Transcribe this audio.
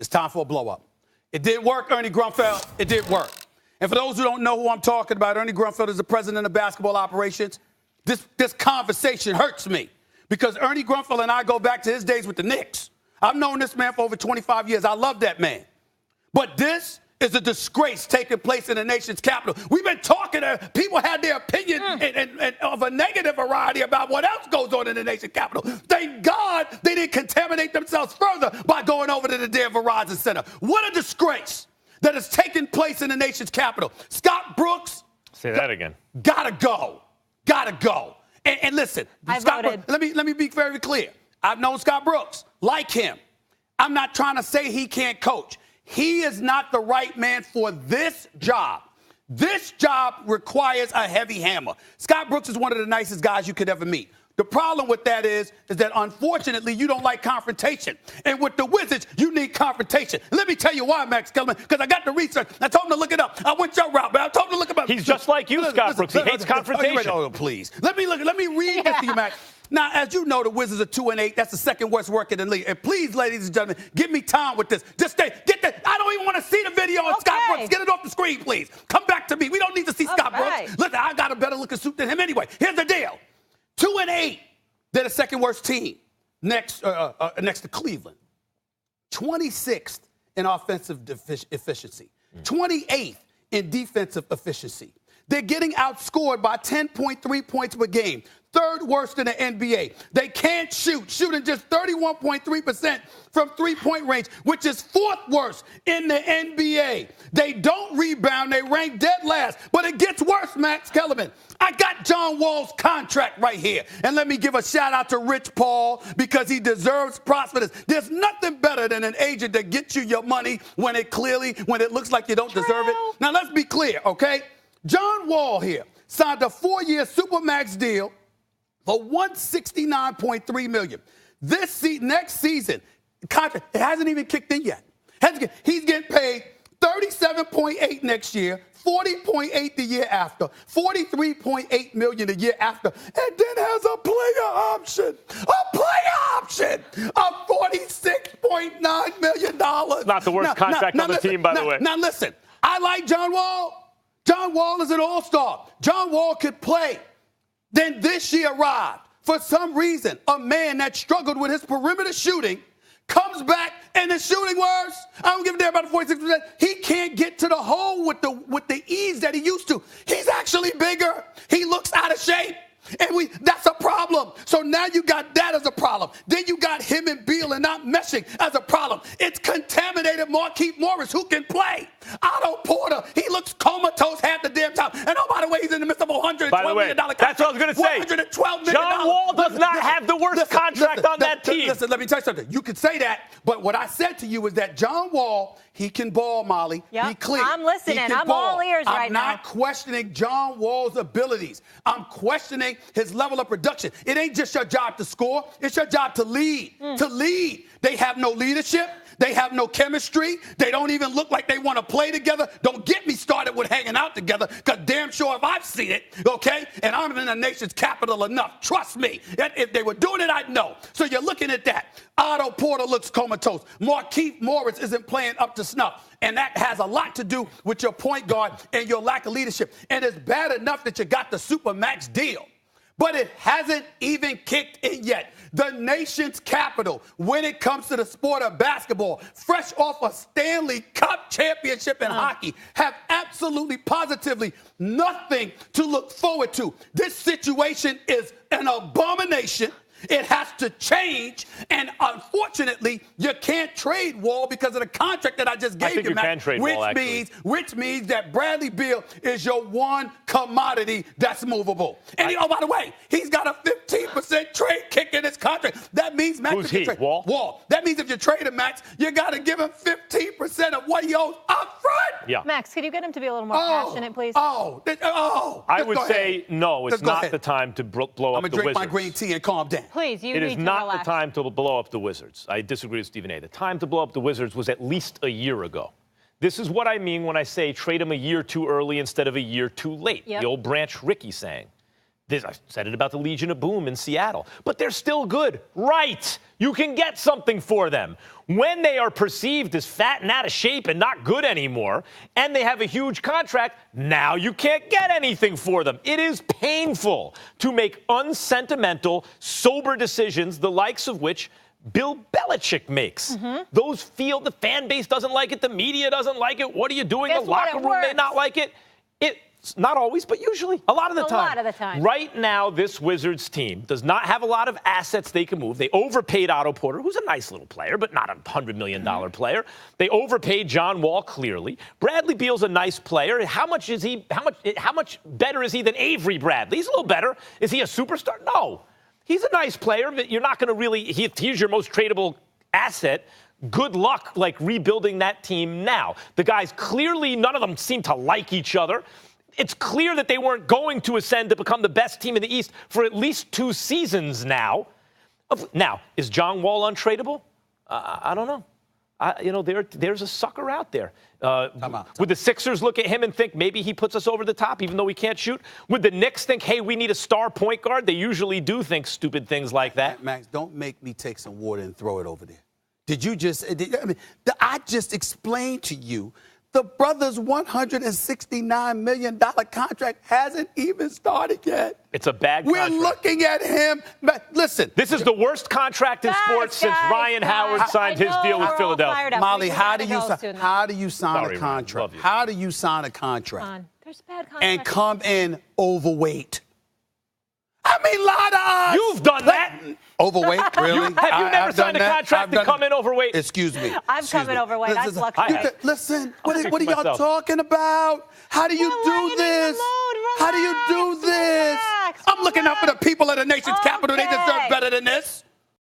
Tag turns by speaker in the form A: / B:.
A: It's time for a blow-up. It didn't work, Ernie Grunfeld. It didn't work. And for those who don't know who I'm talking about, Ernie Grunfeld is the president of basketball operations. This conversation hurts me because Ernie Grunfeld and I go back to his days with the Knicks. I've known this man for over 25 years. I love that man. But this is a disgrace taking place in the nation's capital. We've been talking to people had their opinion and of a negative variety about what else goes on in the nation's capital. Thank God they didn't contaminate themselves further by going over to the damn Verizon Center. What a disgrace that is taking place in the nation's capital. Scott Brooks.
B: Say that again.
A: Gotta go. Gotta go. And listen, Scott
C: voted.
A: Brooks, let me be very clear. I've known Scott Brooks. Like him. I'm not trying to say he can't coach. He is not the right man for this job. This job requires a heavy hammer. Scott Brooks is one of the nicest guys you could ever meet. The problem with that is that unfortunately you don't like confrontation. And with the Wizards, you need confrontation. Let me tell you why, Max Kellerman, because I got the research. I told him to look it up. I went your route, but I told him to look it up.
B: He's just like you, Scott Brooks. He hates confrontation.
A: Oh, please. Let me read this to you, Max. Now, as you know, the Wizards are 2-8. That's the second worst record in the league. And please, ladies and gentlemen, give me time with this. Just stay. Get that. I don't even want to see the video of Scott Brooks. Get it off the screen, please. Come back to me. We don't need to see Scott Brooks. Listen, I got a better looking suit than him anyway. Here's the deal. 2-8. They're the second worst team next to Cleveland. 26th in offensive efficiency. 28th in defensive efficiency. They're getting outscored by 10.3 points per game. Third worst in the NBA. They can't shoot, shooting just 31.3% from three-point range, which is fourth worst in the NBA. They don't rebound. They rank dead last. But it gets worse, Max Kellerman. I got John Wall's contract right here. And let me give a shout-out to Rich Paul because he deserves props for this. There's nothing better than an agent that gets you your money when it looks like you don't deserve it. Now, let's be clear, okay? John Wall here signed a 4-year Supermax deal for $169.3 million. Next season, contract, it hasn't even kicked in yet. He's getting paid $37.8 next year, $40.8 the year after, $43.8 million the year after, and then has a player option of $46.9 million.
B: Not the worst contract on the team, by the way.
A: Now listen, I like John Wall. John Wall is an all-star. John Wall could play. Then this year arrived. For some reason, a man that struggled with his perimeter shooting comes back and the shooting worse. I don't give a damn about the 46%. He can't get to the hole with the ease that he used to. He's actually bigger. He looks out of shape. And that's a problem. So now you got that as a problem. Then you got him and Beal and not meshing as a problem. It's contaminated Markieff Morris, who can play. Otto Porter, he looks comatose half the damn time. And oh, by the way, he's in the midst of a $112 million contract.
B: That's what I was going to say.
A: $112 million.
B: John Wall does not have the worst contract on that team.
A: Listen, let me tell you something. You could say that, but what I said to you is that John Wall, he can ball, Molly.
C: Yep.
A: He clean.
C: I'm listening. I'm all ears right now.
A: I'm not questioning John Wall's abilities. I'm questioning his level of production. It ain't just your job to score. It's your job to lead. To lead. They have no leadership. They have no chemistry. They don't even look like they want to play together. Don't get me started with hanging out together, because damn sure if I've seen it, okay, and I'm in the nation's capital enough, trust me, if they were doing it, I'd know. So you're looking at that. Otto Porter looks comatose. Markieff Morris isn't playing up to snuff. And that has a lot to do with your point guard and your lack of leadership. And it's bad enough that you got the Supermax deal, but it hasn't even kicked in yet. The nation's capital, when it comes to the sport of basketball, fresh off a Stanley Cup championship in hockey, have absolutely, positively nothing to look forward to. This situation is an abomination. It has to change, and unfortunately, you can't trade Wall because of the contract that I just gave you, Matt, which means that Bradley Beal is your one commodity that's movable. And oh, by the way, he's got a 15% trade kick in his contract. That means, Max,
B: who's he?
A: Wall. That means if you trade him, Max, you got to give him 15% of what he owes up front.
B: Yeah.
C: Max, could you get him to be a little more passionate, please?
A: I
B: would say no. It's not the time to blow up the Wizards.
A: I'm gonna drink my green tea and calm down.
C: Please, you
B: need to
C: relax.
B: It is not the time to blow up the Wizards. I disagree with Stephen A. The time to blow up the Wizards was at least a year ago. This is what I mean when I say trade them a year too early instead of a year too late. Yep. The old Branch Rickey saying. I said it about the Legion of Boom in Seattle, but they're still good. Right. You can get something for them. When they are perceived as fat and out of shape and not good anymore, and they have a huge contract, now you can't get anything for them. It is painful to make unsentimental, sober decisions, the likes of which Bill Belichick makes. Those feel the fan base doesn't like it, the media doesn't like it. What are you doing? The locker room may not like it. It's not always, but usually, a lot of the time.
C: A lot of the time.
B: Right now, this Wizards team does not have a lot of assets they can move. They overpaid Otto Porter, who's a nice little player, but not a $100 million player. They overpaid John Wall, clearly. Bradley Beal's a nice player. How much better is he than Avery Bradley? He's a little better. Is he a superstar? No. He's a nice player, but you're not going to really, he's your most tradable asset. Good luck, rebuilding that team now. The guys clearly, none of them seem to like each other. It's clear that they weren't going to ascend to become the best team in the East for at least 2 seasons now. Now, is John Wall untradeable? I don't know. There's a sucker out there. Would the Sixers look at him and think maybe he puts us over the top even though we can't shoot? Would the Knicks think, hey, we need a star point guard? They usually do think stupid things like that.
A: Max, don't make me take some water and throw it over there. I just explained to you the brother's $169 million contract hasn't even started yet.
B: It's a bad contract.
A: We're looking at him. Listen.
B: This is the worst contract in sports since Ryan Howard signed his deal with Philadelphia.
A: Molly, how do you sign a contract? How do you sign a contract?
C: There's bad contracts.
A: And come in overweight? I mean, lie to us.
B: You've done that.
A: Overweight, really?
B: Have you never signed a contract to come in overweight?
A: Excuse me.
C: I've come in overweight. I've fluctuated.
A: Listen, what are y'all talking about? How do you do this? How do you do this? I'm looking out for the people of the nation's capital. They deserve better than this.